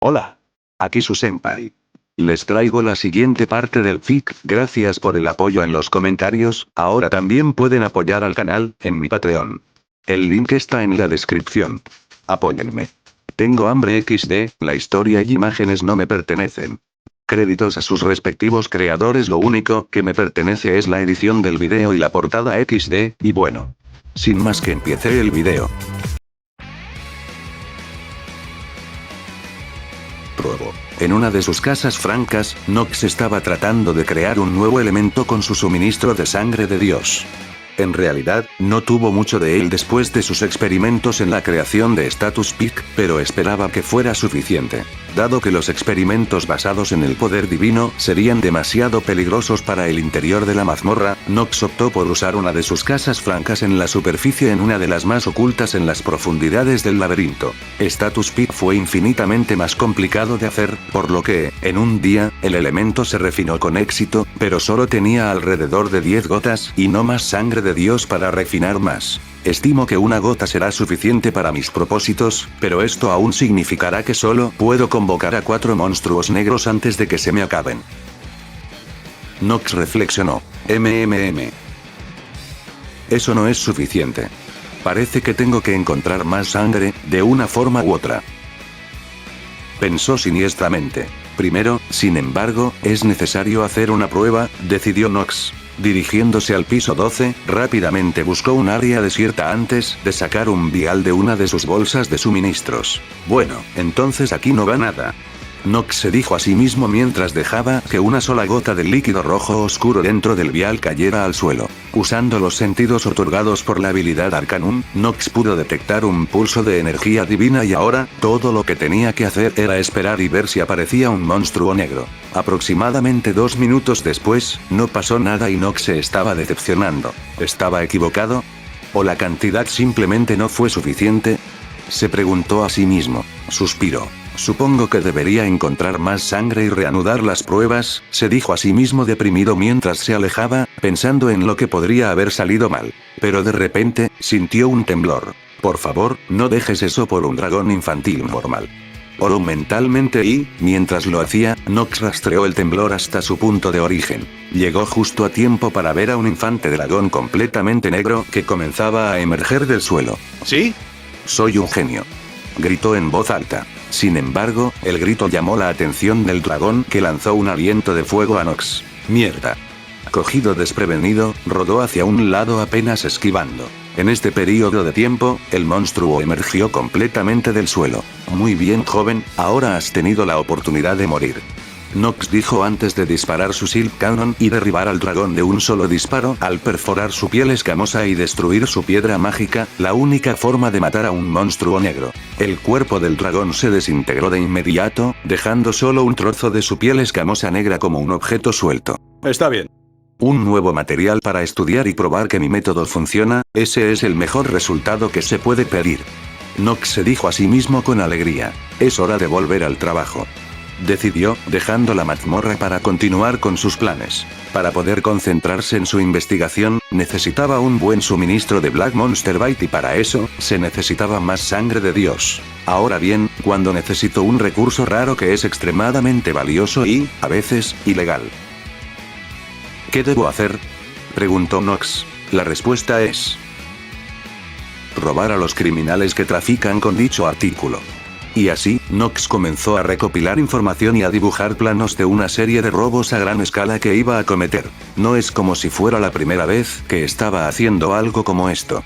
Hola. Aquí su senpai. Les traigo la siguiente parte del fic, gracias por el apoyo en los comentarios, ahora también pueden apoyar al canal, en mi Patreon. El link está en la descripción. Apóyenme. Tengo hambre XD, la historia y imágenes no me pertenecen. Créditos a sus respectivos creadores, lo único que me pertenece es la edición del video y la portada XD, y bueno. Sin más que empiece el video. Robo. En una de sus casas francas, Nox estaba tratando de crear un nuevo elemento con su suministro de sangre de Dios. En realidad, no tuvo mucho de él después de sus experimentos en la creación de Status Peak, pero esperaba que fuera suficiente. Dado que los experimentos basados en el poder divino serían demasiado peligrosos para el interior de la mazmorra, Nox optó por usar una de sus casas francas en la superficie en una de las más ocultas en las profundidades del laberinto. Status Peak fue infinitamente más complicado de hacer, por lo que, en un día, el elemento se refinó con éxito, pero solo tenía alrededor de 10 gotas y no más sangre de Dios para refinar más. Estimo que una gota será suficiente para mis propósitos, pero esto aún significará que solo puedo convocar a 4 monstruos negros antes de que se me acaben. Nox reflexionó. Eso no es suficiente. Parece que tengo que encontrar más sangre, de una forma u otra. Pensó siniestramente. Primero, sin embargo, es necesario hacer una prueba, decidió Nox. Dirigiéndose al piso 12, rápidamente buscó un área desierta antes de sacar un vial de una de sus bolsas de suministros. Bueno, entonces aquí no va nada. Nox se dijo a sí mismo mientras dejaba que una sola gota de líquido rojo oscuro dentro del vial cayera al suelo. Usando los sentidos otorgados por la habilidad Arcanum, Nox pudo detectar un pulso de energía divina y ahora, todo lo que tenía que hacer era esperar y ver si aparecía un monstruo negro. Aproximadamente 2 minutos después, no pasó nada y Nox se estaba decepcionando. ¿Estaba equivocado? ¿O la cantidad simplemente no fue suficiente? Se preguntó a sí mismo. Suspiró. Supongo que debería encontrar más sangre y reanudar las pruebas, se dijo a sí mismo deprimido mientras se alejaba, pensando en lo que podría haber salido mal. Pero de repente, sintió un temblor. Por favor, no dejes eso por un dragón infantil normal. Oró mentalmente y, mientras lo hacía, Nox rastreó el temblor hasta su punto de origen. Llegó justo a tiempo para ver a un infante dragón completamente negro que comenzaba a emerger del suelo. ¿Sí? Soy un genio. Gritó en voz alta. Sin embargo, el grito llamó la atención del dragón que lanzó un aliento de fuego a Nox. ¡Mierda! Cogido desprevenido, rodó hacia un lado apenas esquivando. En este periodo de tiempo, el monstruo emergió completamente del suelo. Muy bien, joven, ahora has tenido la oportunidad de morir. Nox dijo antes de disparar su Silk Cannon y derribar al dragón de un solo disparo al perforar su piel escamosa y destruir su piedra mágica, la única forma de matar a un monstruo negro. El cuerpo del dragón se desintegró de inmediato, dejando solo un trozo de su piel escamosa negra como un objeto suelto. Está bien. Un nuevo material para estudiar y probar que mi método funciona, ese es el mejor resultado que se puede pedir. Nox se dijo a sí mismo con alegría. Es hora de volver al trabajo. Decidió, dejando la mazmorra para continuar con sus planes. Para poder concentrarse en su investigación, necesitaba un buen suministro de Black Monster Bite y para eso, se necesitaba más sangre de Dios. Ahora bien, cuando necesito un recurso raro que es extremadamente valioso y, a veces, ilegal. ¿Qué debo hacer? Preguntó Nox. La respuesta es: robar a los criminales que trafican con dicho artículo. Y así, Nox comenzó a recopilar información y a dibujar planos de una serie de robos a gran escala que iba a cometer. No es como si fuera la primera vez que estaba haciendo algo como esto.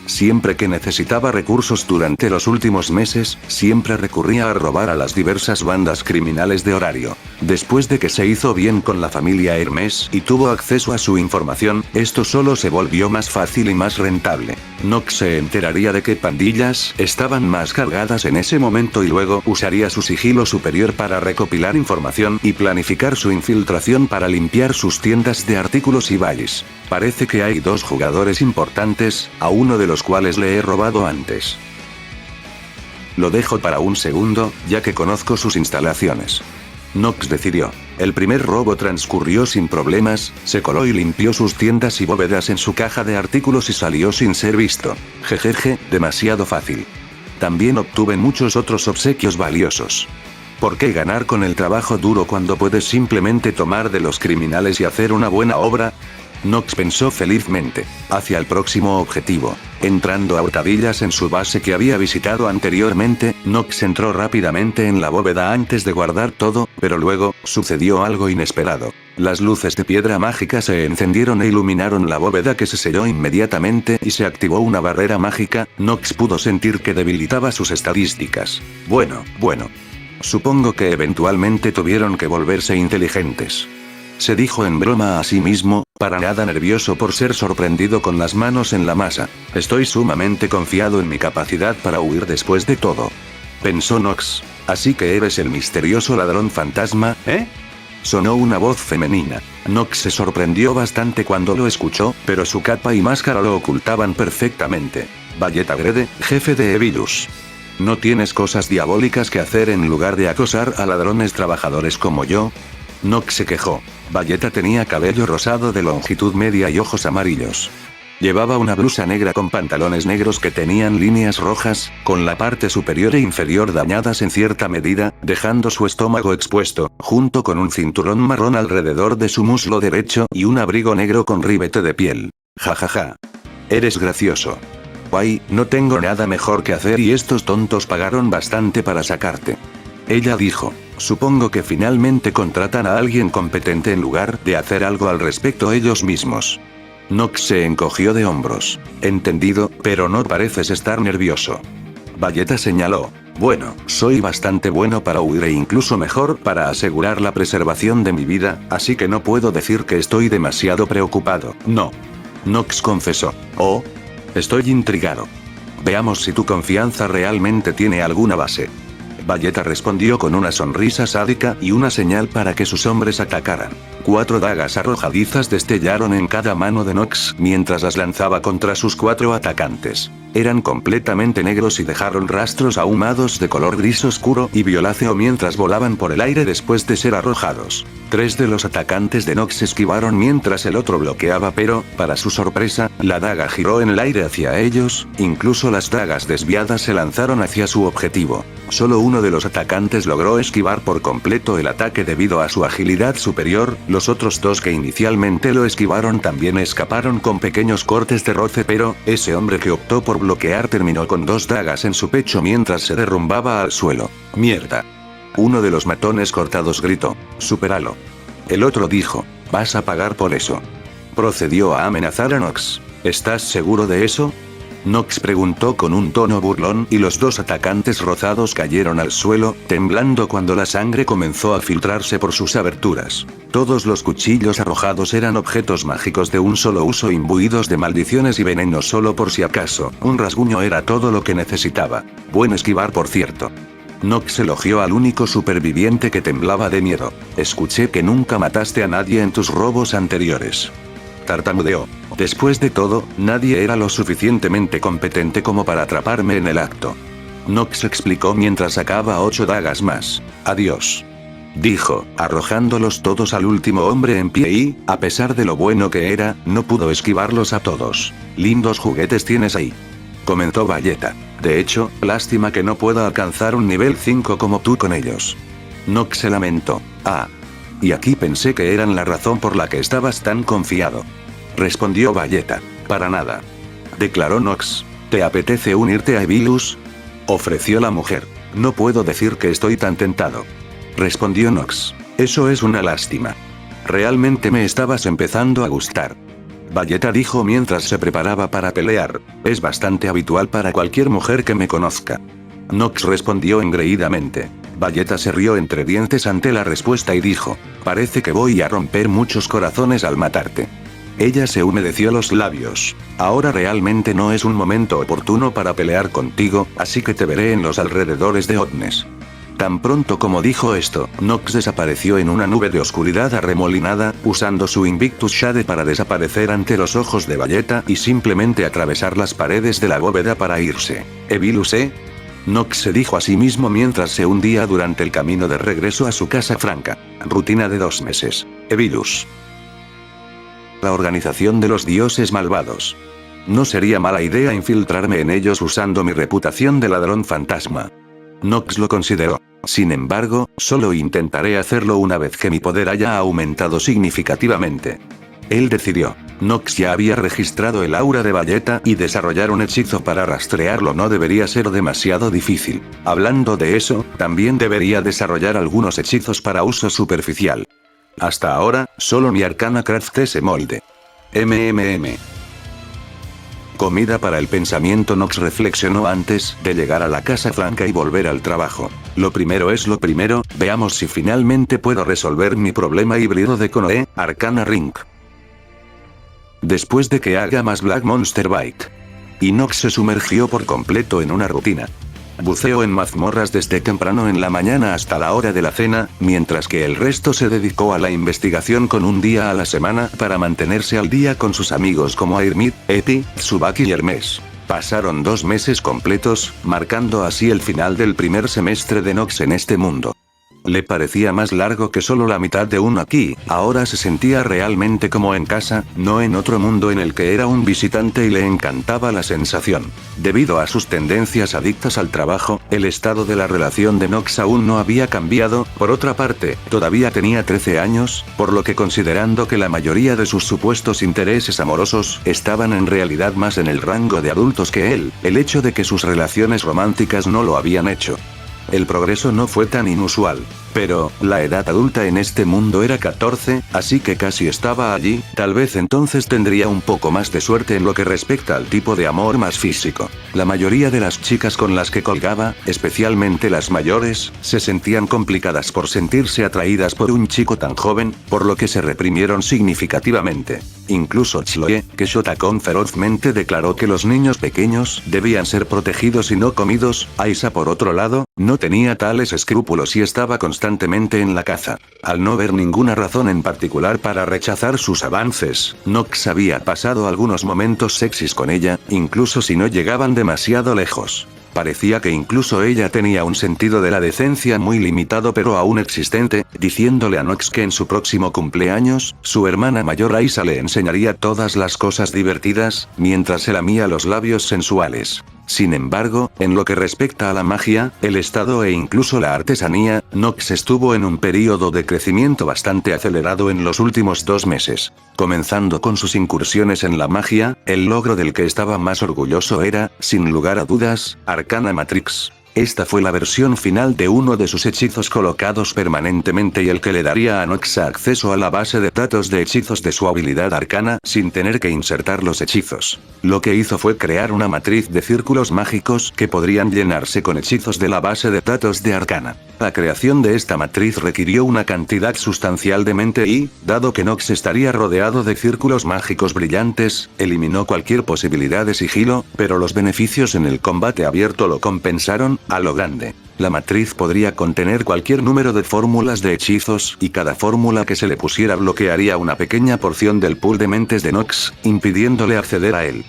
Siempre que necesitaba recursos durante los últimos meses, siempre recurría a robar a las diversas bandas criminales de horario. Después de que se hizo bien con la familia Hermes y tuvo acceso a su información, esto solo se volvió más fácil y más rentable. Nox se enteraría de qué pandillas estaban más cargadas en ese momento y luego usaría su sigilo superior para recopilar información y planificar su infiltración para limpiar sus tiendas de artículos y valles. Parece que hay 2 jugadores importantes, a uno de los cuales le he robado antes. Lo dejo para un segundo, ya que conozco sus instalaciones. Nox decidió. El primer robo transcurrió sin problemas, se coló y limpió sus tiendas y bóvedas en su caja de artículos y salió sin ser visto. Jejeje, demasiado fácil. También obtuve muchos otros obsequios valiosos. ¿Por qué ganar con el trabajo duro cuando puedes simplemente tomar de los criminales y hacer una buena obra? Nox pensó felizmente hacia el próximo objetivo. Entrando a hurtadillas en su base que había visitado anteriormente, Nox entró rápidamente en la bóveda antes de guardar todo, pero luego, sucedió algo inesperado. Las luces de piedra mágica se encendieron e iluminaron la bóveda que se selló inmediatamente y se activó una barrera mágica. Nox pudo sentir que debilitaba sus estadísticas. Bueno. Supongo que eventualmente tuvieron que volverse inteligentes. Se dijo en broma a sí mismo, para nada nervioso por ser sorprendido con las manos en la masa. Estoy sumamente confiado en mi capacidad para huir después de todo. Pensó Nox. Así que eres el misterioso ladrón fantasma, ¿eh? Sonó una voz femenina. Nox se sorprendió bastante cuando lo escuchó, pero su capa y máscara lo ocultaban perfectamente. Valletta Grede, jefe de Evilus. ¿No tienes cosas diabólicas que hacer en lugar de acosar a ladrones trabajadores como yo? Nox se quejó. Valletta tenía cabello rosado de longitud media y ojos amarillos. Llevaba una blusa negra con pantalones negros que tenían líneas rojas, con la parte superior e inferior dañadas en cierta medida, dejando su estómago expuesto, junto con un cinturón marrón alrededor de su muslo derecho y un abrigo negro con ribete de piel. Jajaja. Eres gracioso. Guay, no tengo nada mejor que hacer y estos tontos pagaron bastante para sacarte. Ella dijo. Supongo que finalmente contratan a alguien competente en lugar de hacer algo al respecto ellos mismos. Nox se encogió de hombros. Entendido, pero no pareces estar nervioso. Valletta señaló. Bueno, soy bastante bueno para huir e incluso mejor para asegurar la preservación de mi vida, así que no puedo decir que estoy demasiado preocupado. No. Nox confesó. Oh. Estoy intrigado. Veamos si tu confianza realmente tiene alguna base. Valletta respondió con una sonrisa sádica y una señal para que sus hombres atacaran. 4 dagas arrojadizas destellaron en cada mano de Nox mientras las lanzaba contra sus 4 atacantes. Eran completamente negros y dejaron rastros ahumados de color gris oscuro y violáceo mientras volaban por el aire después de ser arrojados. 3 de los atacantes de Nox esquivaron mientras el otro bloqueaba, pero, para su sorpresa, la daga giró en el aire hacia ellos. Incluso las dagas desviadas se lanzaron hacia su objetivo. Solo uno de los atacantes logró esquivar por completo el ataque debido a su agilidad superior. Los otros 2 que inicialmente lo esquivaron también escaparon con pequeños cortes de roce, pero ese hombre que optó por bloquear terminó con 2 dagas en su pecho mientras se derrumbaba al suelo. ¡Mierda! Uno de los matones cortados gritó. ¡Supéralo! El otro dijo. Vas a pagar por eso. Procedió a amenazar a Nox. ¿Estás seguro de eso? Nox preguntó con un tono burlón y los 2 atacantes rozados cayeron al suelo, temblando cuando la sangre comenzó a filtrarse por sus aberturas. Todos los cuchillos arrojados eran objetos mágicos de un solo uso imbuidos de maldiciones y venenos solo por si acaso. Un rasguño era todo lo que necesitaba. Buen esquivar, por cierto. Nox elogió al único superviviente que temblaba de miedo. Escuché que nunca mataste a nadie en tus robos anteriores. Tartamudeó. Después de todo, nadie era lo suficientemente competente como para atraparme en el acto. Nox explicó mientras sacaba 8 dagas más. Adiós. Dijo, arrojándolos todos al último hombre en pie y, a pesar de lo bueno que era, no pudo esquivarlos a todos. Lindos juguetes tienes ahí. Comentó Valletta. De hecho, lástima que no pueda alcanzar un nivel 5 como tú con ellos. Nox se lamentó. Ah. Y aquí pensé que eran la razón por la que estabas tan confiado. Respondió Valletta. Para nada. Declaró Nox. ¿Te apetece unirte a Evilus? Ofreció la mujer. No puedo decir que estoy tan tentado. Respondió Nox. Eso es una lástima. Realmente me estabas empezando a gustar. Valletta dijo mientras se preparaba para pelear. Es bastante habitual para cualquier mujer que me conozca. Nox respondió engreídamente. Valletta se rió entre dientes ante la respuesta y dijo. Parece que voy a romper muchos corazones al matarte. Ella se humedeció los labios. Ahora realmente no es un momento oportuno para pelear contigo, así que te veré en los alrededores de Odnes. Tan pronto como dijo esto, Nox desapareció en una nube de oscuridad arremolinada, usando su Invictus Shade para desaparecer ante los ojos de Valletta y simplemente atravesar las paredes de la bóveda para irse. ¿Evilus, eh? Nox se dijo a sí mismo mientras se hundía durante el camino de regreso a su casa franca. Rutina de 2 meses. Evilus. La organización de los dioses malvados. No sería mala idea infiltrarme en ellos usando mi reputación de ladrón fantasma. Nox lo consideró. Sin embargo, solo intentaré hacerlo una vez que mi poder haya aumentado significativamente. Él decidió. Nox ya había registrado el aura de Valletta y desarrollar un hechizo para rastrearlo no debería ser demasiado difícil. Hablando de eso, también debería desarrollar algunos hechizos para uso superficial. Hasta ahora, solo mi arcana craft ese molde. Comida para el pensamiento. Nox reflexionó antes de llegar a la Casa Blanca y volver al trabajo. Lo primero es lo primero, veamos si finalmente puedo resolver mi problema híbrido de Konoe, Arcana Ring. Después de que haga más Black Monster Bite. Y Nox se sumergió por completo en una rutina. Buceo en mazmorras desde temprano en la mañana hasta la hora de la cena, mientras que el resto se dedicó a la investigación con un día a la semana para mantenerse al día con sus amigos como Airmid, Eti, Tsubaki y Hermes. Pasaron 2 meses completos, marcando así el final del primer semestre de Nox en este mundo. Le parecía más largo que solo la mitad de uno aquí, ahora se sentía realmente como en casa, no en otro mundo en el que era un visitante y le encantaba la sensación. Debido a sus tendencias adictas al trabajo, el estado de la relación de Nox aún no había cambiado, por otra parte, todavía tenía 13 años, por lo que considerando que la mayoría de sus supuestos intereses amorosos estaban en realidad más en el rango de adultos que él, el hecho de que sus relaciones románticas no lo habían hecho. El progreso no fue tan inusual. Pero, la edad adulta en este mundo era 14, así que casi estaba allí, tal vez entonces tendría un poco más de suerte en lo que respecta al tipo de amor más físico. La mayoría de las chicas con las que colgaba, especialmente las mayores, se sentían complicadas por sentirse atraídas por un chico tan joven, por lo que se reprimieron significativamente. Incluso Chloe, que Shotacon ferozmente declaró que los niños pequeños debían ser protegidos y no comidos, Aisa por otro lado, no tenía tales escrúpulos y estaba constantemente en la caza. Al no ver ninguna razón en particular para rechazar sus avances, Nox había pasado algunos momentos sexys con ella, incluso si no llegaban demasiado lejos. Parecía que incluso ella tenía un sentido de la decencia muy limitado pero aún existente, diciéndole a Nox que en su próximo cumpleaños, su hermana mayor Aisa le enseñaría todas las cosas divertidas, mientras se lamía los labios sensuales. Sin embargo, en lo que respecta a la magia, el estado e incluso la artesanía, Nox estuvo en un período de crecimiento bastante acelerado en los últimos 2 meses. Comenzando con sus incursiones en la magia, el logro del que estaba más orgulloso era, sin lugar a dudas, Arcana Matrix. Esta fue la versión final de uno de sus hechizos colocados permanentemente y el que le daría a Nox acceso a la base de datos de hechizos de su habilidad arcana sin tener que insertar los hechizos. Lo que hizo fue crear una matriz de círculos mágicos que podrían llenarse con hechizos de la base de datos de arcana. La creación de esta matriz requirió una cantidad sustancial de mente y, dado que Nox estaría rodeado de círculos mágicos brillantes, eliminó cualquier posibilidad de sigilo, pero los beneficios en el combate abierto lo compensaron, a lo grande. La matriz podría contener cualquier número de fórmulas de hechizos, y cada fórmula que se le pusiera bloquearía una pequeña porción del pool de mentes de Nox, impidiéndole acceder a él.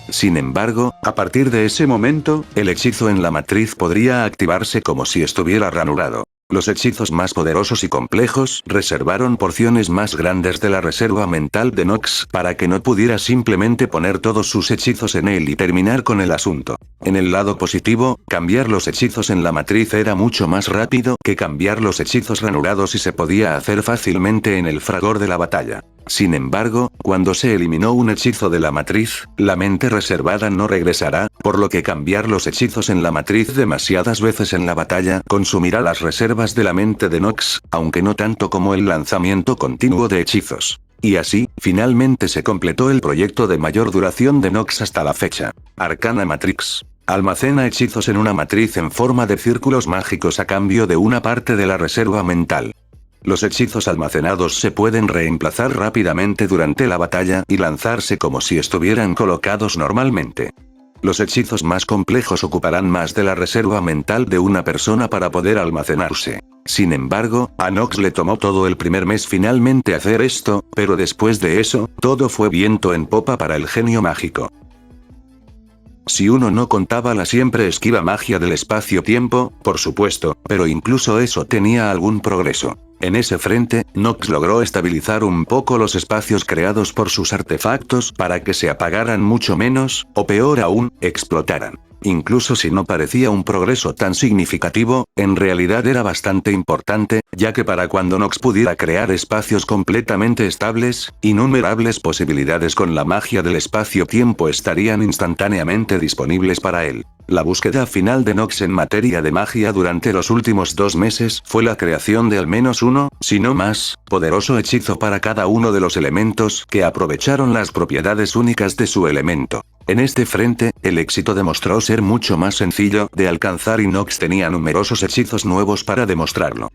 Sin embargo, a partir de ese momento, el hechizo en la matriz podría activarse como si estuviera ranurado. Los hechizos más poderosos y complejos reservaron porciones más grandes de la reserva mental de Nox para que no pudiera simplemente poner todos sus hechizos en él y terminar con el asunto. En el lado positivo, cambiar los hechizos en la matriz era mucho más rápido que cambiar los hechizos ranurados y se podía hacer fácilmente en el fragor de la batalla. Sin embargo, cuando se eliminó un hechizo de la matriz, la mente reservada no regresará, por lo que cambiar los hechizos en la matriz demasiadas veces en la batalla consumirá las reservas de la mente de Nox, aunque no tanto como el lanzamiento continuo de hechizos. Y así, finalmente se completó el proyecto de mayor duración de Nox hasta la fecha. Arcana Matrix. Almacena hechizos en una matriz en forma de círculos mágicos a cambio de una parte de la reserva mental. Los hechizos almacenados se pueden reemplazar rápidamente durante la batalla y lanzarse como si estuvieran colocados normalmente. Los hechizos más complejos ocuparán más de la reserva mental de una persona para poder almacenarse. Sin embargo, a Nox le tomó todo el primer mes finalmente hacer esto, pero después de eso, todo fue viento en popa para el genio mágico. Si uno no contaba la siempre esquiva magia del espacio-tiempo, por supuesto, pero incluso eso tenía algún progreso. En ese frente, Nox logró estabilizar un poco los espacios creados por sus artefactos para que se apagaran mucho menos, o peor aún, explotaran. Incluso si no parecía un progreso tan significativo, en realidad era bastante importante, ya que para cuando Nox pudiera crear espacios completamente estables, innumerables posibilidades con la magia del espacio-tiempo estarían instantáneamente disponibles para él. La búsqueda final de Nox en materia de magia durante los últimos 2 meses fue la creación de al menos uno, si no más, poderoso hechizo para cada uno de los elementos que aprovecharon las propiedades únicas de su elemento. En este frente, el éxito demostró ser mucho más sencillo de alcanzar y Nox tenía numerosos hechizos nuevos para demostrarlo.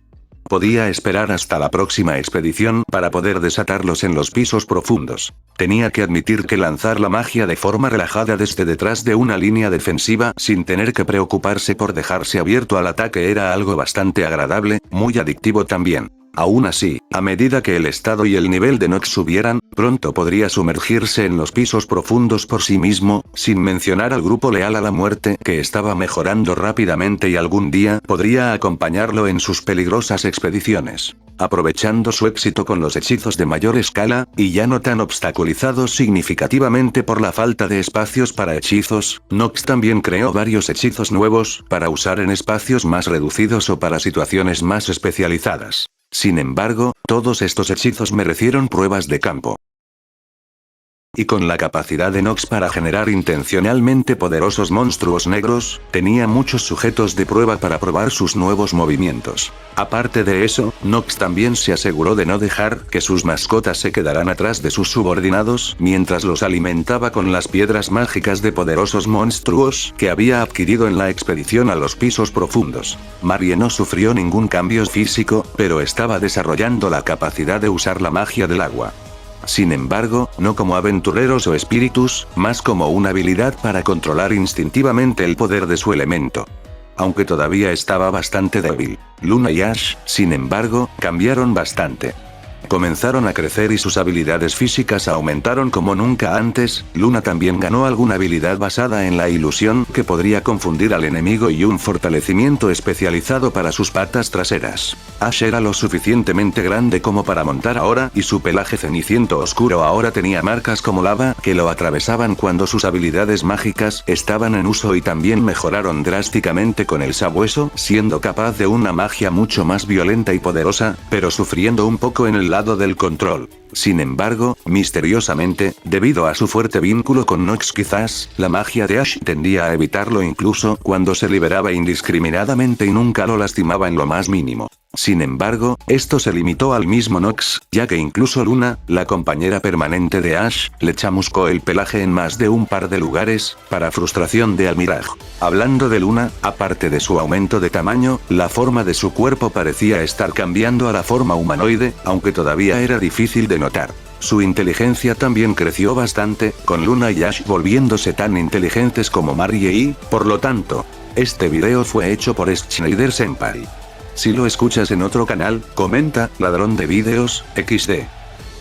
Podía esperar hasta la próxima expedición para poder desatarlos en los pisos profundos. Tenía que admitir que lanzar la magia de forma relajada desde detrás de una línea defensiva sin tener que preocuparse por dejarse abierto al ataque era algo bastante agradable, muy adictivo también. Aún así, a medida que el estado y el nivel de Nox subieran, pronto podría sumergirse en los pisos profundos por sí mismo, sin mencionar al grupo leal a la muerte que estaba mejorando rápidamente y algún día podría acompañarlo en sus peligrosas expediciones. Aprovechando su éxito con los hechizos de mayor escala, y ya no tan obstaculizados significativamente por la falta de espacios para hechizos, Nox también creó varios hechizos nuevos, para usar en espacios más reducidos o para situaciones más especializadas. Sin embargo, todos estos hechizos merecieron pruebas de campo. Y con la capacidad de Nox para generar intencionalmente poderosos monstruos negros, tenía muchos sujetos de prueba para probar sus nuevos movimientos. Aparte de eso, Nox también se aseguró de no dejar que sus mascotas se quedaran atrás de sus subordinados mientras los alimentaba con las piedras mágicas de poderosos monstruos que había adquirido en la expedición a los pisos profundos. Marie no sufrió ningún cambio físico, pero estaba desarrollando la capacidad de usar la magia del agua. Sin embargo, no como aventureros o espíritus, más como una habilidad para controlar instintivamente el poder de su elemento. Aunque todavía estaba bastante débil, Luna y Ash, sin embargo, cambiaron bastante. Comenzaron a crecer y sus habilidades físicas aumentaron como nunca antes. Luna también ganó alguna habilidad basada en la ilusión que podría confundir al enemigo y un fortalecimiento especializado para sus patas traseras. Ash era lo suficientemente grande como para montar ahora y su pelaje ceniciento oscuro ahora tenía marcas como lava que lo atravesaban cuando sus habilidades mágicas estaban en uso y también mejoraron drásticamente con el sabueso, siendo capaz de una magia mucho más violenta y poderosa, pero sufriendo un poco en el lado del control. Sin embargo, misteriosamente, debido a su fuerte vínculo con Nox quizás, la magia de Ash tendía a evitarlo incluso cuando se liberaba indiscriminadamente y nunca lo lastimaba en lo más mínimo. Sin embargo, esto se limitó al mismo Nox, ya que incluso Luna, la compañera permanente de Ash, le chamuscó el pelaje en más de un par de lugares, para frustración de Almiraj. Hablando de Luna, aparte de su aumento de tamaño, la forma de su cuerpo parecía estar cambiando a la forma humanoide, aunque todavía era difícil de notar. Su inteligencia también creció bastante, con Luna y Ash volviéndose tan inteligentes como Marie y, por lo tanto, este video fue hecho por Schneider Senpai. Si lo escuchas en otro canal, comenta, ladrón de vídeos, XD.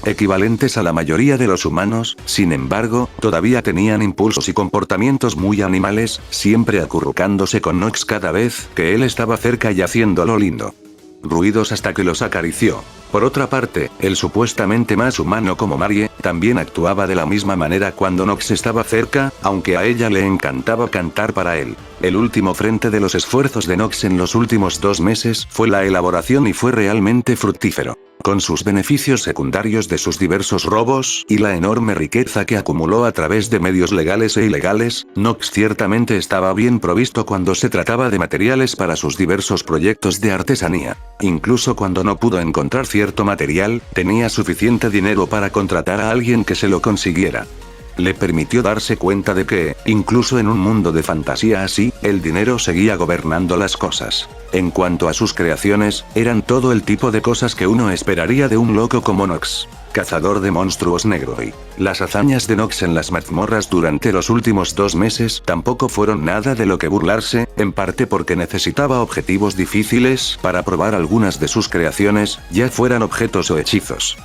Equivalentes a la mayoría de los humanos, sin embargo, todavía tenían impulsos y comportamientos muy animales, siempre acurrucándose con Nox cada vez que él estaba cerca y haciéndolo lindo. Ruidos hasta que los acarició. Por otra parte, el supuestamente más humano como Marie, también actuaba de la misma manera cuando Nox estaba cerca, aunque a ella le encantaba cantar para él. El último frente de los esfuerzos de Nox en los últimos 2 meses fue la elaboración y fue realmente fructífero. Con sus beneficios secundarios de sus diversos robos y la enorme riqueza que acumuló a través de medios legales e ilegales, Nox ciertamente estaba bien provisto cuando se trataba de materiales para sus diversos proyectos de artesanía. Incluso cuando no pudo encontrar cierto material, tenía suficiente dinero para contratar a alguien que se lo consiguiera. Le permitió darse cuenta de que, incluso en un mundo de fantasía así, el dinero seguía gobernando las cosas. En cuanto a sus creaciones, eran todo el tipo de cosas que uno esperaría de un loco como Nox. Cazador de monstruos negro y las hazañas de Nox en las mazmorras durante los últimos 2 meses tampoco fueron nada de lo que burlarse, en parte porque necesitaba objetivos difíciles para probar algunas de sus creaciones, ya fueran objetos o hechizos.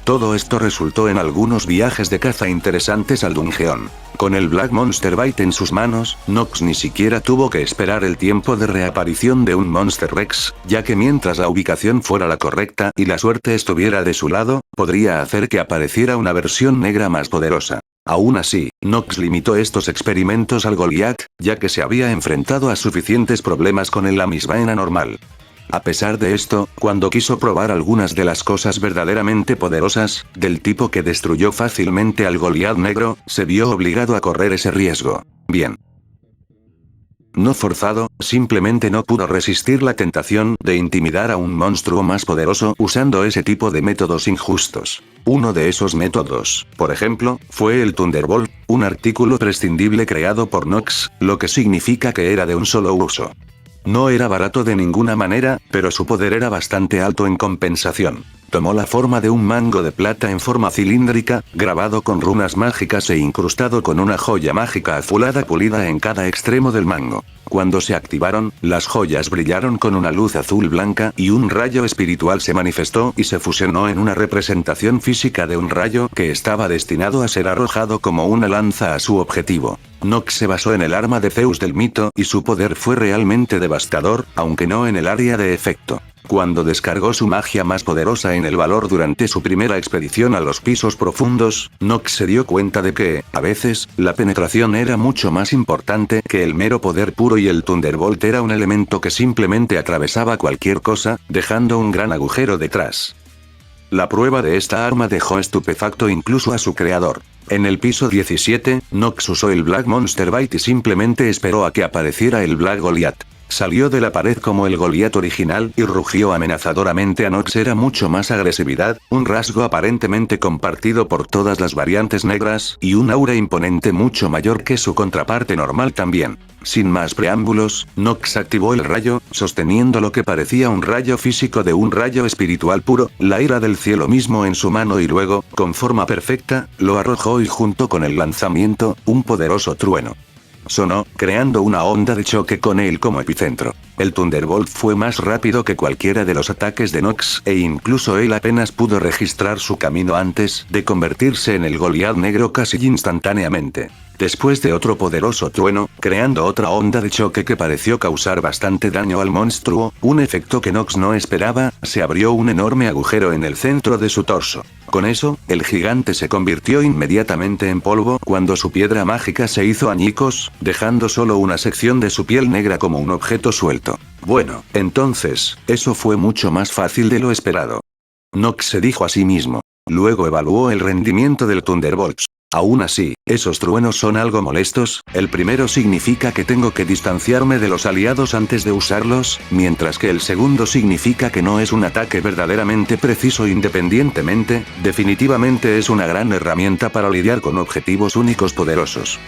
Todo esto resultó en algunos viajes de caza interesantes al Dungeon. Con el Black Monster Bite en sus manos, Nox ni siquiera tuvo que esperar el tiempo de reaparición de un Monster Rex, ya que mientras la ubicación fuera la correcta y la suerte estuviera de su lado, podría hacer que apareciera una versión negra más poderosa. Aún así, Nox limitó estos experimentos al Goliath, ya que se había enfrentado a suficientes problemas con el Amisbaena normal. A pesar de esto, cuando quiso probar algunas de las cosas verdaderamente poderosas, del tipo que destruyó fácilmente al Goliath negro, se vio obligado a correr ese riesgo. Bien. No forzado, simplemente no pudo resistir la tentación de intimidar a un monstruo más poderoso usando ese tipo de métodos injustos. Uno de esos métodos, por ejemplo, fue el Thunderbolt, un artículo prescindible creado por Nox, lo que significa que era de un solo uso. No era barato de ninguna manera, pero su poder era bastante alto en compensación. Tomó la forma de un mango de plata en forma cilíndrica, grabado con runas mágicas e incrustado con una joya mágica azulada pulida en cada extremo del mango. Cuando se activaron, las joyas brillaron con una luz azul blanca y un rayo espiritual se manifestó y se fusionó en una representación física de un rayo que estaba destinado a ser arrojado como una lanza a su objetivo. Nox se basó en el arma de Zeus del mito y su poder fue realmente devastador, aunque no en el área de efecto. Cuando descargó su magia más poderosa en el valor durante su primera expedición a los pisos profundos, Nox se dio cuenta de que, a veces, la penetración era mucho más importante que el mero poder puro y el Thunderbolt era un elemento que simplemente atravesaba cualquier cosa, dejando un gran agujero detrás. La prueba de esta arma dejó estupefacto incluso a su creador. En el piso 17, Nox usó el Black Monster Bite y simplemente esperó a que apareciera el Black Goliath. Salió de la pared como el Goliath original y rugió amenazadoramente a Nox. Era mucho más agresividad, un rasgo aparentemente compartido por todas las variantes negras, y un aura imponente mucho mayor que su contraparte normal también. Sin más preámbulos, Nox activó el rayo, sosteniendo lo que parecía un rayo físico de un rayo espiritual puro, la ira del cielo mismo en su mano y luego, con forma perfecta, lo arrojó y junto con el lanzamiento, un poderoso trueno. Sonó, creando una onda de choque con él como epicentro. El Thunderbolt fue más rápido que cualquiera de los ataques de Nox e incluso él apenas pudo registrar su camino antes de convertirse en el Goliath negro casi instantáneamente. Después de otro poderoso trueno, creando otra onda de choque que pareció causar bastante daño al monstruo, un efecto que Nox no esperaba, se abrió un enorme agujero en el centro de su torso. Con eso, el gigante se convirtió inmediatamente en polvo cuando su piedra mágica se hizo añicos, dejando solo una sección de su piel negra como un objeto suelto. Bueno, entonces, eso fue mucho más fácil de lo esperado. Nox se dijo a sí mismo. Luego evaluó el rendimiento del Thunderbolt. Aún así, esos truenos son algo molestos. El primero significa que tengo que distanciarme de los aliados antes de usarlos, mientras que el segundo significa que no es un ataque verdaderamente preciso independientemente. Definitivamente es una gran herramienta para lidiar con objetivos únicos poderosos.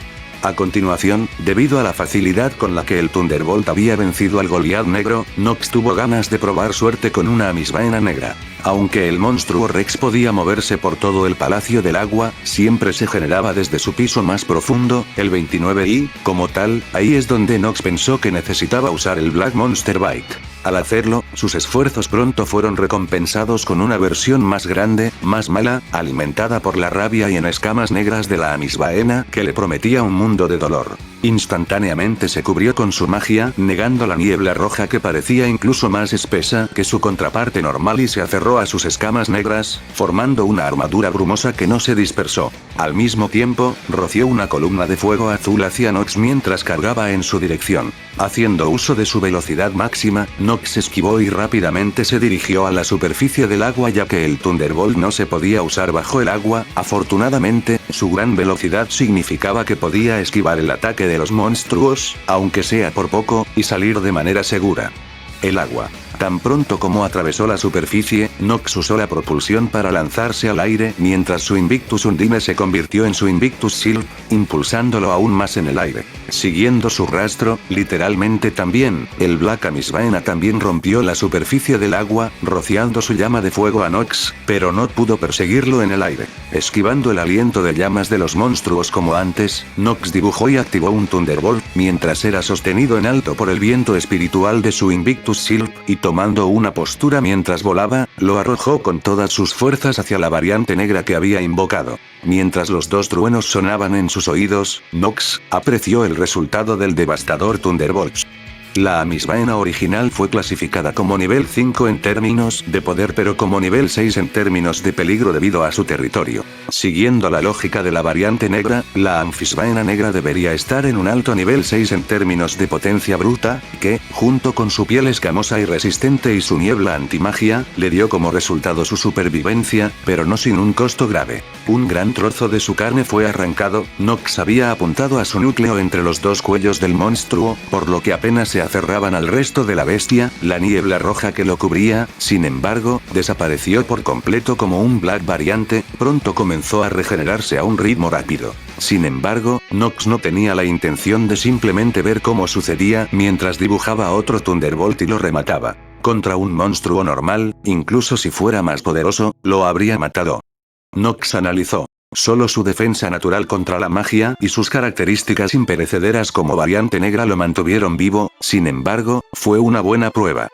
A continuación, debido a la facilidad con la que el Thunderbolt había vencido al Goliath negro, Nox tuvo ganas de probar suerte con una Amisbaena negra. Aunque el monstruo Rex podía moverse por todo el Palacio del Agua, siempre se generaba desde su piso más profundo, el 29 y, como tal, ahí es donde Nox pensó que necesitaba usar el Black Monster Bite. Al hacerlo, sus esfuerzos pronto fueron recompensados con una versión más grande, más mala, alimentada por la rabia y en escamas negras de la Amisbaena que le prometía un mundo de dolor. Instantáneamente se cubrió con su magia, negando la niebla roja que parecía incluso más espesa que su contraparte normal y se aferró a sus escamas negras, formando una armadura brumosa que no se dispersó. Al mismo tiempo, roció una columna de fuego azul hacia Nox mientras cargaba en su dirección. Haciendo uso de su velocidad máxima, Nox esquivó y rápidamente se dirigió a la superficie del agua ya que el Thunderbolt no se podía usar bajo el agua. Afortunadamente, su gran velocidad significaba que podía esquivar el ataque de los monstruos, aunque sea por poco, y salir de manera segura. El agua. Tan pronto como atravesó la superficie, Nox usó la propulsión para lanzarse al aire mientras su Invictus Undine se convirtió en su Invictus Shield, impulsándolo aún más en el aire. Siguiendo su rastro, literalmente también, el Black Amisbaena también rompió la superficie del agua, rociando su llama de fuego a Nox, pero no pudo perseguirlo en el aire. Esquivando el aliento de llamas de los monstruos como antes, Nox dibujó y activó un Thunderbolt, mientras era sostenido en alto por el viento espiritual de su Invictus Shield, y tomando una postura mientras volaba, lo arrojó con todas sus fuerzas hacia la variante negra que había invocado. Mientras los dos truenos sonaban en sus oídos, Nox apreció el resultado del devastador Thunderbolt. La Amisbaena original fue clasificada como nivel 5 en términos de poder pero como nivel 6 en términos de peligro debido a su territorio. Siguiendo la lógica de la variante negra, la Anfisbaena negra debería estar en un alto nivel 6 en términos de potencia bruta, que, junto con su piel escamosa y resistente y su niebla antimagia, le dio como resultado su supervivencia, pero no sin un costo grave. Un gran trozo de su carne fue arrancado. Nox había apuntado a su núcleo entre los dos cuellos del monstruo, por lo que apenas se aferraban al resto de la bestia. La niebla roja que lo cubría, sin embargo, desapareció por completo como un Black variante. Pronto comenzó a regenerarse a un ritmo rápido. Sin embargo, Nox no tenía la intención de simplemente ver cómo sucedía mientras dibujaba otro Thunderbolt y lo remataba. Contra un monstruo normal, incluso si fuera más poderoso, lo habría matado. Nox analizó. Solo su defensa natural contra la magia y sus características imperecederas como variante negra lo mantuvieron vivo. Sin embargo, fue una buena prueba.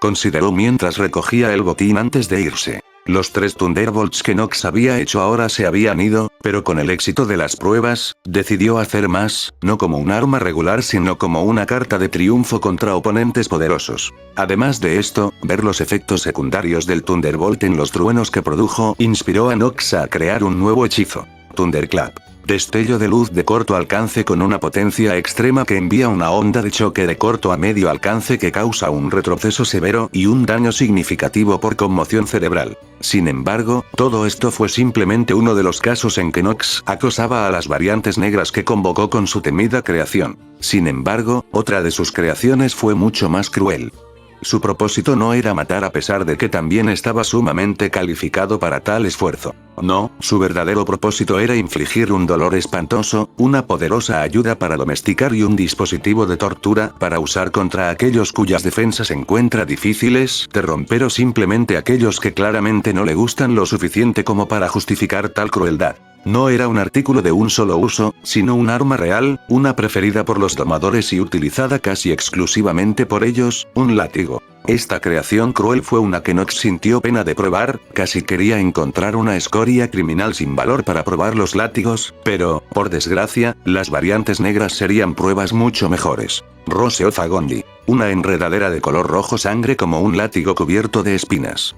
Consideró mientras recogía el botín antes de irse. Los 3 Thunderbolts que Nox había hecho ahora se habían ido, pero con el éxito de las pruebas, decidió hacer más, no como un arma regular sino como una carta de triunfo contra oponentes poderosos. Además de esto, ver los efectos secundarios del Thunderbolt en los truenos que produjo inspiró a Nox a crear un nuevo hechizo. Thunderclap. Destello de luz de corto alcance con una potencia extrema que envía una onda de choque de corto a medio alcance que causa un retroceso severo y un daño significativo por conmoción cerebral. Sin embargo, todo esto fue simplemente uno de los casos en que Nox acosaba a las variantes negras que convocó con su temida creación. Sin embargo, otra de sus creaciones fue mucho más cruel. Su propósito no era matar a pesar de que también estaba sumamente calificado para tal esfuerzo. No, su verdadero propósito era infligir un dolor espantoso, una poderosa ayuda para domesticar y un dispositivo de tortura para usar contra aquellos cuyas defensas encuentra difíciles de romper o simplemente aquellos que claramente no le gustan lo suficiente como para justificar tal crueldad. No era un artículo de un solo uso, sino un arma real, una preferida por los domadores y utilizada casi exclusivamente por ellos, un látigo. Esta creación cruel fue una que Nox sintió pena de probar, casi quería encontrar una escoria criminal sin valor para probar los látigos, pero, por desgracia, las variantes negras serían pruebas mucho mejores. Rose of Agondi. Una enredadera de color rojo sangre como un látigo cubierto de espinas.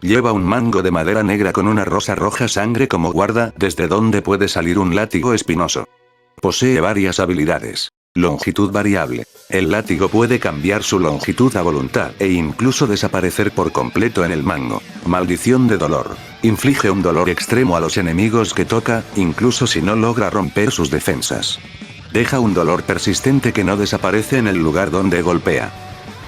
Lleva un mango de madera negra con una rosa roja sangre como guarda, desde donde puede salir un látigo espinoso. Posee varias habilidades. Longitud variable. El látigo puede cambiar su longitud a voluntad e incluso desaparecer por completo en el mango. Maldición de dolor. Inflige un dolor extremo a los enemigos que toca, incluso si no logra romper sus defensas. Deja un dolor persistente que no desaparece en el lugar donde golpea.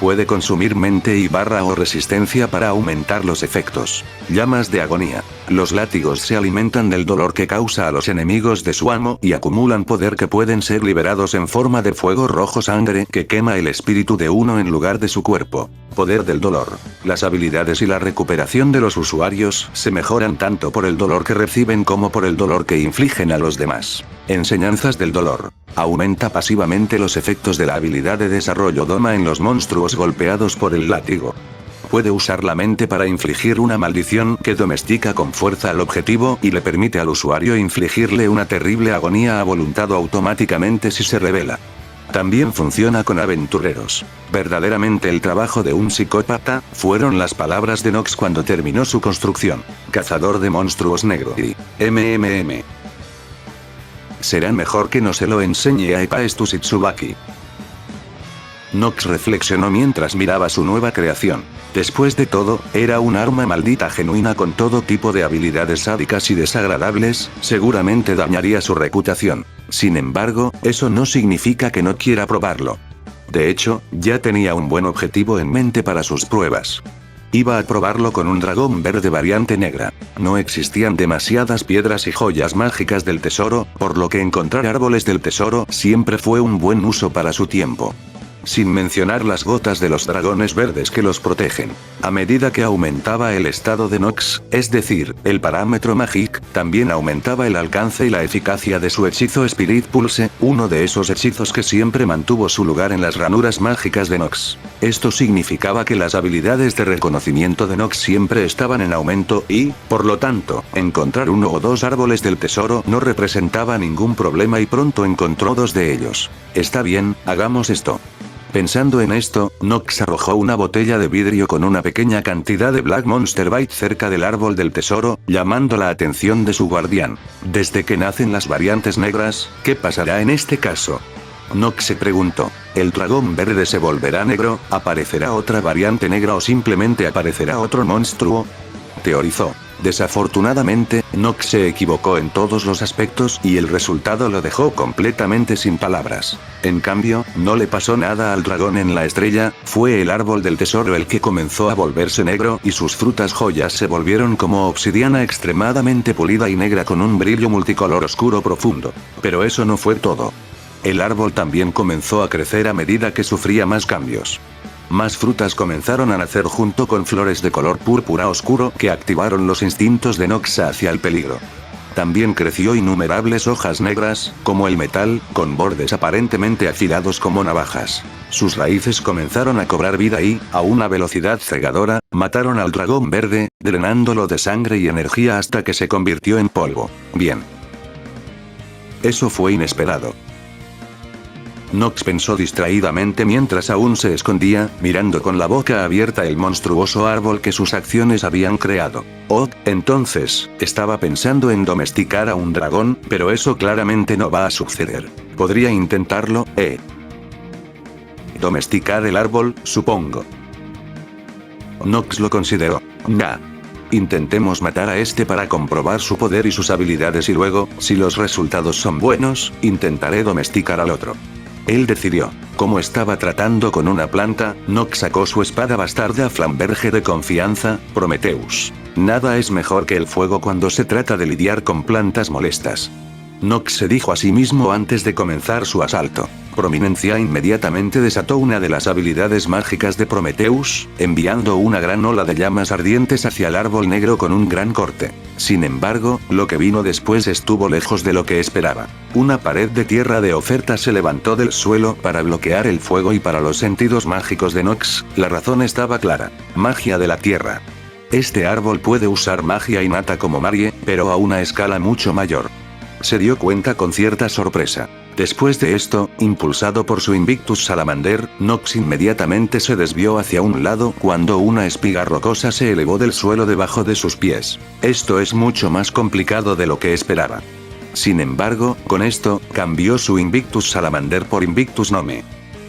Puede consumir mente y barra o resistencia para aumentar los efectos. Llamas de agonía. Los látigos se alimentan del dolor que causa a los enemigos de su amo y acumulan poder que pueden ser liberados en forma de fuego rojo sangre que quema el espíritu de uno en lugar de su cuerpo. Poder del dolor. Las habilidades y la recuperación de los usuarios se mejoran tanto por el dolor que reciben como por el dolor que infligen a los demás. Enseñanzas del dolor. Aumenta pasivamente los efectos de la habilidad de desarrollo Doma en los monstruos golpeados por el látigo. Puede usar la mente para infligir una maldición que domestica con fuerza al objetivo y le permite al usuario infligirle una terrible agonía a voluntad automáticamente si se revela. También funciona con aventureros. Verdaderamente el trabajo de un psicópata, fueron las palabras de Nox cuando terminó su construcción. Cazador de monstruos negro y MMM. Será mejor que no se lo enseñe a Epaestu Tsubaki. Nox reflexionó mientras miraba su nueva creación. Después de todo, era un arma maldita genuina con todo tipo de habilidades sádicas y desagradables, seguramente dañaría su reputación. Sin embargo, eso no significa que no quiera probarlo. De hecho, ya tenía un buen objetivo en mente para sus pruebas. Iba a probarlo con un dragón verde variante negra. No existían demasiadas piedras y joyas mágicas del tesoro, por lo que encontrar árboles del tesoro siempre fue un buen uso para su tiempo. Sin mencionar las gotas de los dragones verdes que los protegen. A medida que aumentaba el estado de Nox, es decir, el parámetro Magic, también aumentaba el alcance y la eficacia de su hechizo Spirit Pulse, uno de esos hechizos que siempre mantuvo su lugar en las ranuras mágicas de Nox. Esto significaba que las habilidades de reconocimiento de Nox siempre estaban en aumento y, por lo tanto, encontrar uno o dos árboles del tesoro no representaba ningún problema y pronto encontró dos de ellos. Está bien, hagamos esto. Pensando en esto, Nox arrojó una botella de vidrio con una pequeña cantidad de Black Monster Bite cerca del árbol del tesoro, llamando la atención de su guardián. Desde que nacen las variantes negras, ¿qué pasará en este caso? Nox se preguntó. ¿El dragón verde se volverá negro, aparecerá otra variante negra o simplemente aparecerá otro monstruo? Teorizó. Desafortunadamente, Nox se equivocó en todos los aspectos y el resultado lo dejó completamente sin palabras. En cambio, no le pasó nada al dragón en la estrella, fue el árbol del tesoro el que comenzó a volverse negro y sus frutas joyas se volvieron como obsidiana extremadamente pulida y negra con un brillo multicolor oscuro profundo. Pero eso no fue todo. El árbol también comenzó a crecer a medida que sufría más cambios. Más frutas comenzaron a nacer junto con flores de color púrpura oscuro que activaron los instintos de Nox hacia el peligro. También creció innumerables hojas negras, como el metal, con bordes aparentemente afilados como navajas. Sus raíces comenzaron a cobrar vida y, a una velocidad cegadora, mataron al dragón verde, drenándolo de sangre y energía hasta que se convirtió en polvo. Bien. Eso fue inesperado. Nox pensó distraídamente mientras aún se escondía, mirando con la boca abierta el monstruoso árbol que sus acciones habían creado. Oh, entonces, estaba pensando en domesticar a un dragón, pero eso claramente no va a suceder. Podría intentarlo, Domesticar el árbol, supongo. Nox lo consideró. Nah. Intentemos matar a este para comprobar su poder y sus habilidades y luego, si los resultados son buenos, intentaré domesticar al otro. Él decidió. Como estaba tratando con una planta, Nox sacó su espada bastarda Flamberge de confianza, Prometheus. Nada es mejor que el fuego cuando se trata de lidiar con plantas molestas. Nox se dijo a sí mismo antes de comenzar su asalto. Prominencia inmediatamente desató una de las habilidades mágicas de Prometheus, enviando una gran ola de llamas ardientes hacia el árbol negro con un gran corte. Sin embargo, lo que vino después estuvo lejos de lo que esperaba. Una pared de tierra de oferta se levantó del suelo para bloquear el fuego y para los sentidos mágicos de Nox, la razón estaba clara. Magia de la tierra. Este árbol puede usar magia innata como Marie, pero a una escala mucho mayor. Se dio cuenta con cierta sorpresa. Después de esto, impulsado por su Invictus Salamander, Nox inmediatamente se desvió hacia un lado cuando una espiga rocosa se elevó del suelo debajo de sus pies. Esto es mucho más complicado de lo que esperaba. Sin embargo, con esto, cambió su Invictus Salamander por Invictus Nome.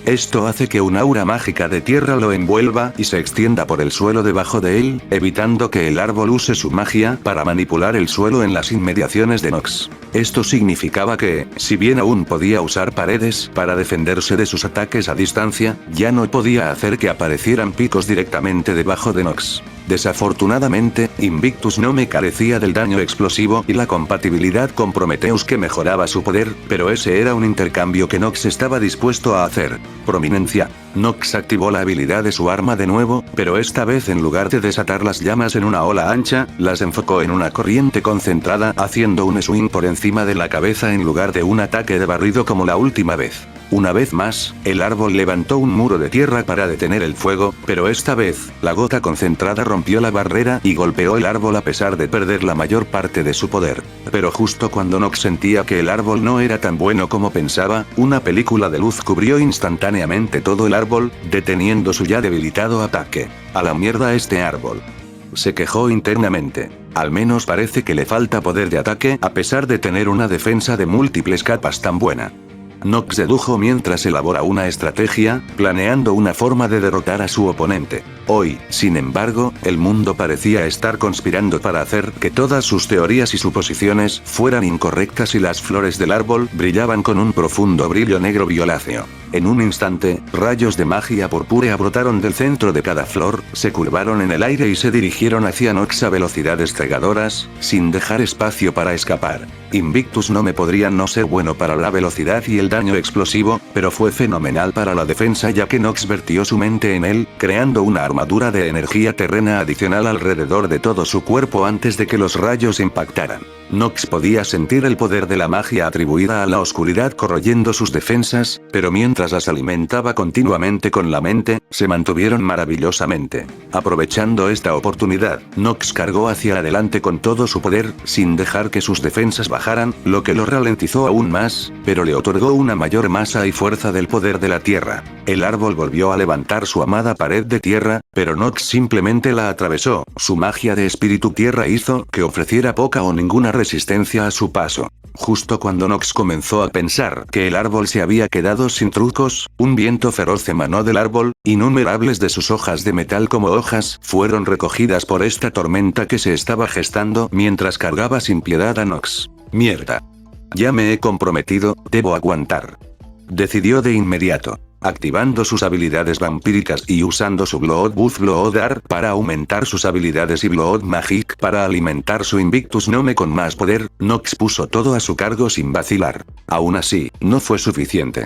Esto hace que un aura mágica de tierra lo envuelva y se extienda por el suelo debajo de él, evitando que el árbol use su magia para manipular el suelo en las inmediaciones de Nox. Esto significaba que, si bien aún podía usar paredes para defenderse de sus ataques a distancia, ya no podía hacer que aparecieran picos directamente debajo de Nox. Desafortunadamente, Invictus Nome carecía del daño explosivo y la compatibilidad con Prometheus que mejoraba su poder, pero ese era un intercambio que Nox estaba dispuesto a hacer. Prominencia. Nox activó la habilidad de su arma de nuevo, pero esta vez en lugar de desatar las llamas en una ola ancha, las enfocó en una corriente concentrada haciendo un swing por encima de la cabeza en lugar de un ataque de barrido como la última vez. Una vez más, el árbol levantó un muro de tierra para detener el fuego, pero esta vez, la gota concentrada rompió la barrera y golpeó el árbol a pesar de perder la mayor parte de su poder. Pero justo cuando Nox sentía que el árbol no era tan bueno como pensaba, una película de luz cubrió instantáneamente todo el árbol, deteniendo su ya debilitado ataque. A la mierda este árbol. Se quejó internamente. Al menos parece que le falta poder de ataque a pesar de tener una defensa de múltiples capas tan buena. Nox dedujo mientras elabora una estrategia, planeando una forma de derrotar a su oponente. Hoy, sin embargo, el mundo parecía estar conspirando para hacer que todas sus teorías y suposiciones fueran incorrectas y las flores del árbol brillaban con un profundo brillo negro violáceo. En un instante, rayos de magia purpúrea brotaron del centro de cada flor, se curvaron en el aire y se dirigieron hacia Nox a velocidades cegadoras, sin dejar espacio para escapar. Invictus Nome podría no ser bueno para la velocidad y el daño explosivo, pero fue fenomenal para la defensa ya que Nox vertió su mente en él, creando una armadura de energía terrena adicional alrededor de todo su cuerpo antes de que los rayos impactaran. Nox podía sentir el poder de la magia atribuida a la oscuridad corroyendo sus defensas, pero mientras las alimentaba continuamente con la mente, se mantuvieron maravillosamente. Aprovechando esta oportunidad, Nox cargó hacia adelante con todo su poder, sin dejar que sus defensas bajaran, lo que lo ralentizó aún más, pero le otorgó una mayor masa y fuerza del poder de la tierra. El árbol volvió a levantar su amada pared de tierra, pero Nox simplemente la atravesó. Su magia de espíritu tierra hizo que ofreciera poca o ninguna resistencia a su paso. Justo cuando Nox comenzó a pensar que el árbol se había quedado sin trucos, un viento feroz emanó del árbol, innumerables de sus hojas de metal como hojas fueron recogidas por esta tormenta que se estaba gestando mientras cargaba sin piedad a Nox. Mierda. Ya me he comprometido, debo aguantar. Decidió de inmediato. Activando sus habilidades vampíricas y usando su Blood Buff Bloodar para aumentar sus habilidades y Blood Magic para alimentar su Invictus Gnome con más poder, Nox puso todo a su cargo sin vacilar. Aún así, no fue suficiente.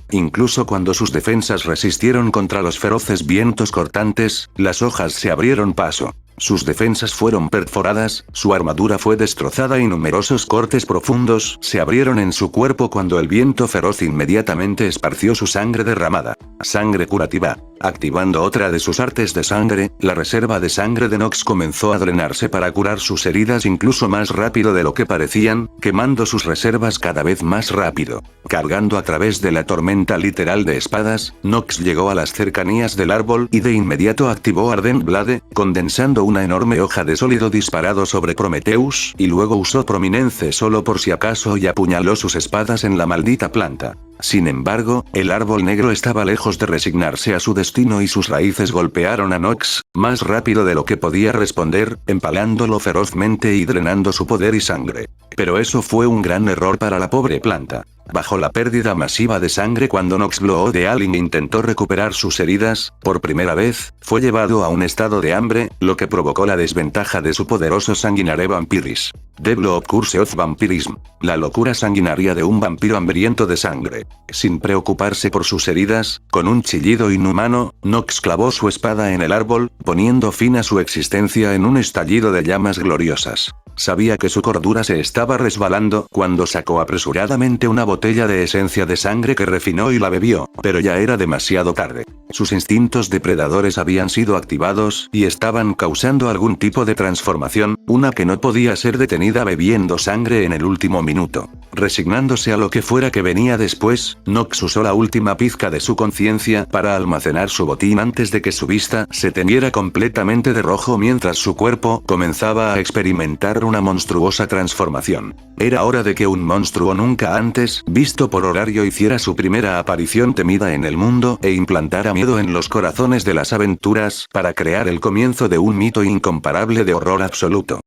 Incluso cuando sus defensas resistieron contra los feroces vientos cortantes, las hojas se abrieron paso. Sus defensas fueron perforadas, su armadura fue destrozada y numerosos cortes profundos se abrieron en su cuerpo cuando el viento feroz inmediatamente esparció su sangre derramada. Sangre curativa. Activando otra de sus artes de sangre, la reserva de sangre de Nox comenzó a drenarse para curar sus heridas incluso más rápido de lo que parecían, quemando sus reservas cada vez más rápido. Cargando a través de la tormenta literal de espadas, Nox llegó a las cercanías del árbol y de inmediato activó Ardent Blade, condensando una enorme hoja de sólido disparado sobre Prometheus, y luego usó Prominence solo por si acaso y apuñaló sus espadas en la maldita planta. Sin embargo, el árbol negro estaba lejos de resignarse a su destino y sus raíces golpearon a Nox, más rápido de lo que podía responder, empalándolo ferozmente y drenando su poder y sangre. Pero eso fue un gran error para la pobre planta. Bajo la pérdida masiva de sangre cuando Nox Bloodalling intentó recuperar sus heridas, por primera vez, fue llevado a un estado de hambre, lo que provocó la desventaja de su poderoso Sanguinary Vampiris. The Blood Curse of Vampirism. La locura sanguinaria de un vampiro hambriento de sangre. Sin preocuparse por sus heridas, con un chillido inhumano, Nox clavó su espada en el árbol, poniendo fin a su existencia en un estallido de llamas gloriosas. Sabía que su cordura se estaba resbalando cuando sacó apresuradamente una botella de esencia de sangre que refinó y la bebió, pero ya era demasiado tarde. Sus instintos depredadores habían sido activados y estaban causando algún tipo de transformación, una que no podía ser detenida bebiendo sangre en el último minuto. Resignándose a lo que fuera que venía después, Nox usó la última pizca de su conciencia para almacenar su botín antes de que su vista se teñiera completamente de rojo mientras su cuerpo comenzaba a experimentar una monstruosa transformación. Era hora de que un monstruo nunca antes visto por Horario hiciera su primera aparición temida en el mundo e implantara miedo en los corazones de las aventuras para crear el comienzo de un mito incomparable de horror absoluto.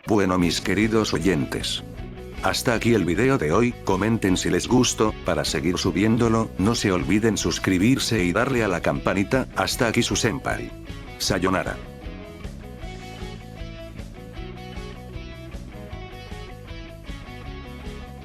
Bueno, mis queridos oyentes. Hasta aquí el video de hoy, comenten si les gustó, para seguir subiéndolo, no se olviden suscribirse y darle a la campanita. Hasta aquí su senpai. Sayonara.